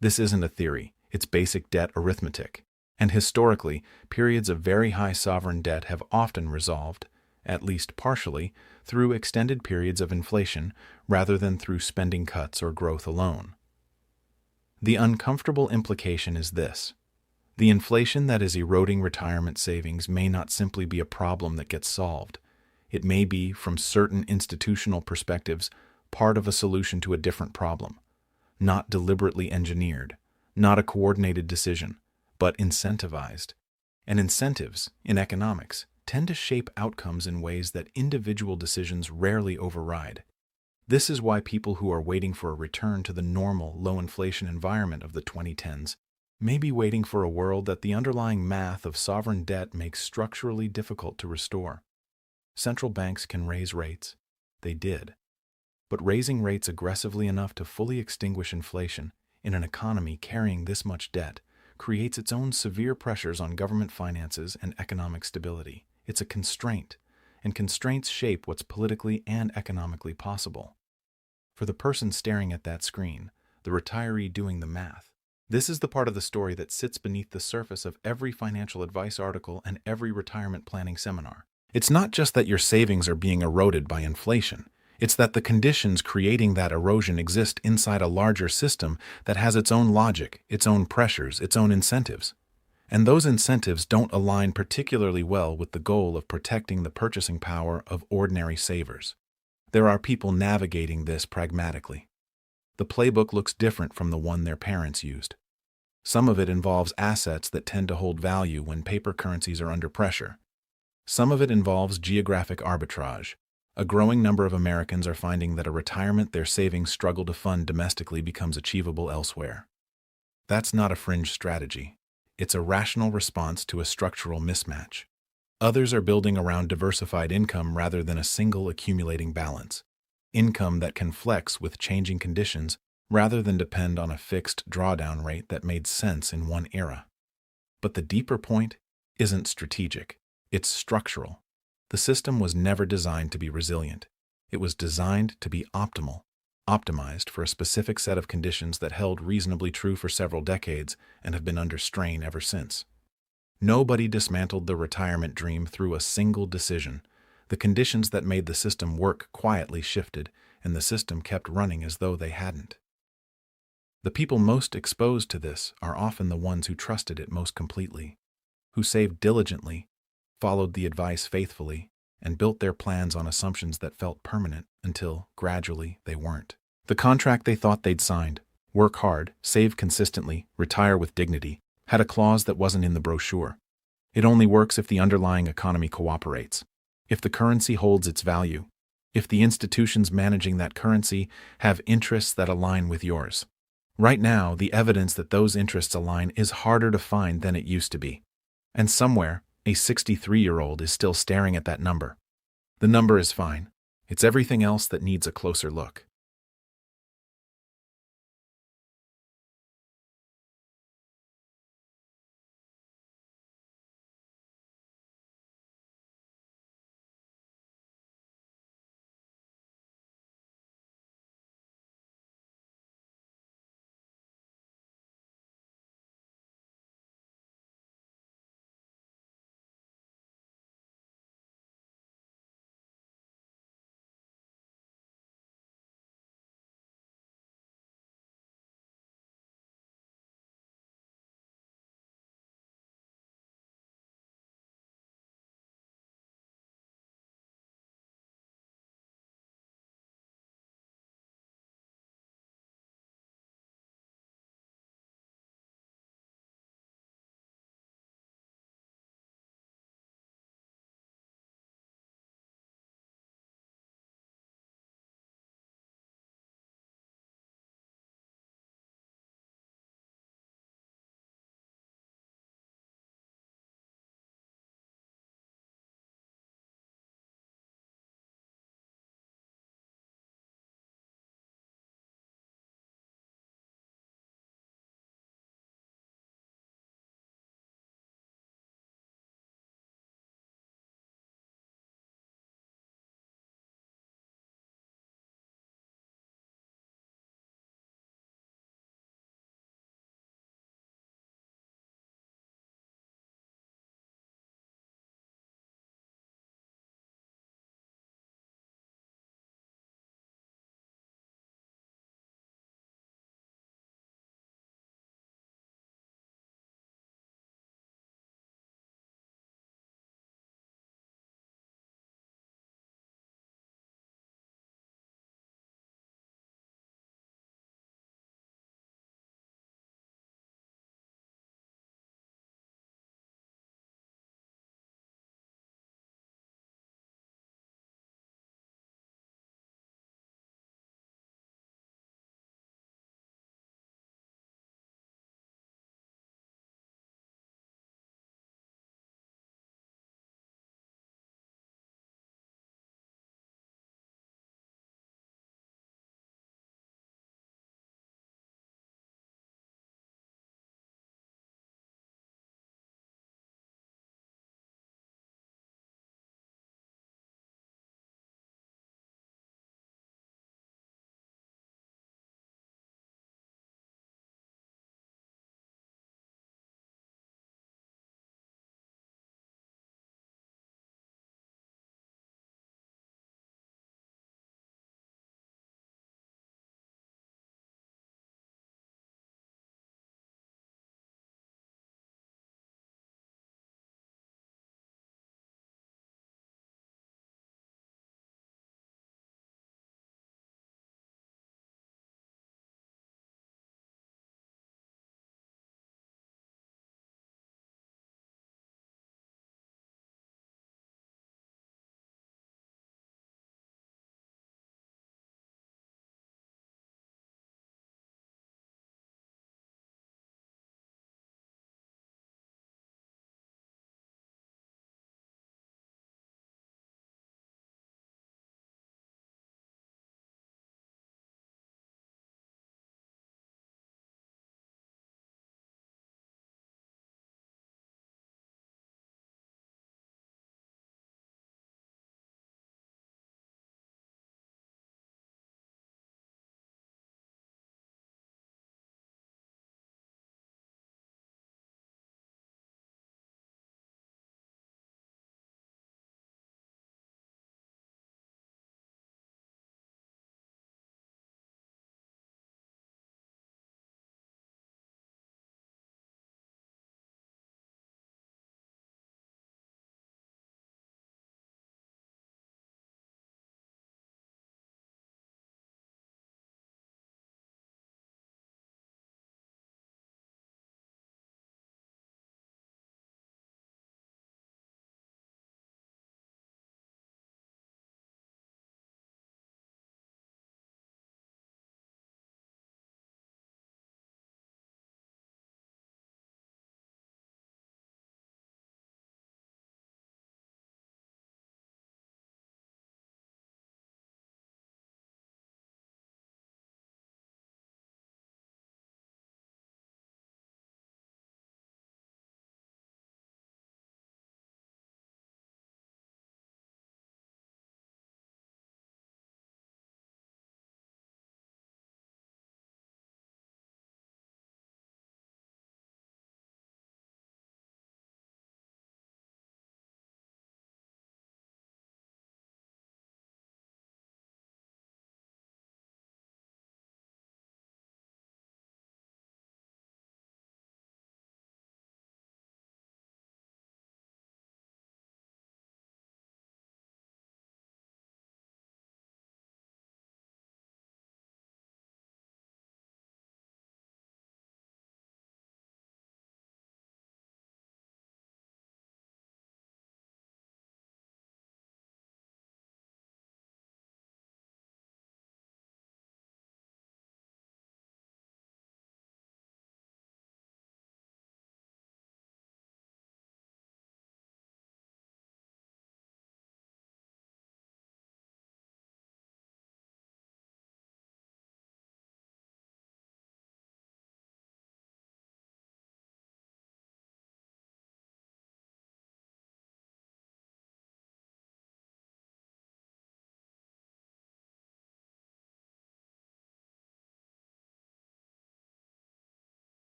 This isn't a theory, it's basic debt arithmetic. And historically, periods of very high sovereign debt have often resolved, at least partially, through extended periods of inflation rather than through spending cuts or growth alone. The uncomfortable implication is this: the inflation that is eroding retirement savings may not simply be a problem that gets solved. It may be, from certain institutional perspectives, part of a solution to a different problem, not deliberately engineered, not a coordinated decision, but incentivized. And incentives, in economics, tend to shape outcomes in ways that individual decisions rarely override. This is why people who are waiting for a return to the normal, low-inflation environment of the 2010s may be waiting for a world that the underlying math of sovereign debt makes structurally difficult to restore. Central banks can raise rates. They did. But raising rates aggressively enough to fully extinguish inflation in an economy carrying this much debt creates its own severe pressures on government finances and economic stability. It's a constraint, and constraints shape what's politically and economically possible. For the person staring at that screen, the retiree doing the math, this is the part of the story that sits beneath the surface of every financial advice article and every retirement planning seminar. It's not just that your savings are being eroded by inflation. It's that the conditions creating that erosion exist inside a larger system that has its own logic, its own pressures, its own incentives. And those incentives don't align particularly well with the goal of protecting the purchasing power of ordinary savers. There are people navigating this pragmatically. The playbook looks different from the one their parents used. Some of it involves assets that tend to hold value when paper currencies are under pressure. Some of it involves geographic arbitrage. A growing number of Americans are finding that a retirement their savings struggle to fund domestically becomes achievable elsewhere. That's not a fringe strategy. It's a rational response to a structural mismatch. Others are building around diversified income rather than a single accumulating balance. Income that can flex with changing conditions rather than depend on a fixed drawdown rate that made sense in one era. But the deeper point isn't strategic. It's structural. The system was never designed to be resilient. It was designed to be optimized for a specific set of conditions that held reasonably true for several decades and have been under strain ever since. Nobody dismantled the retirement dream through a single decision. The conditions that made the system work quietly shifted, and the system kept running as though they hadn't. The people most exposed to this are often the ones who trusted it most completely, who saved diligently, followed the advice faithfully, and built their plans on assumptions that felt permanent until, gradually, they weren't. The contract they thought they'd signed, work hard, save consistently, retire with dignity, had a clause that wasn't in the brochure. It only works if the underlying economy cooperates, if the currency holds its value, if the institutions managing that currency have interests that align with yours. Right now, the evidence that those interests align is harder to find than it used to be. And somewhere, a 63-year-old is still staring at that number. The number is fine. It's everything else that needs a closer look.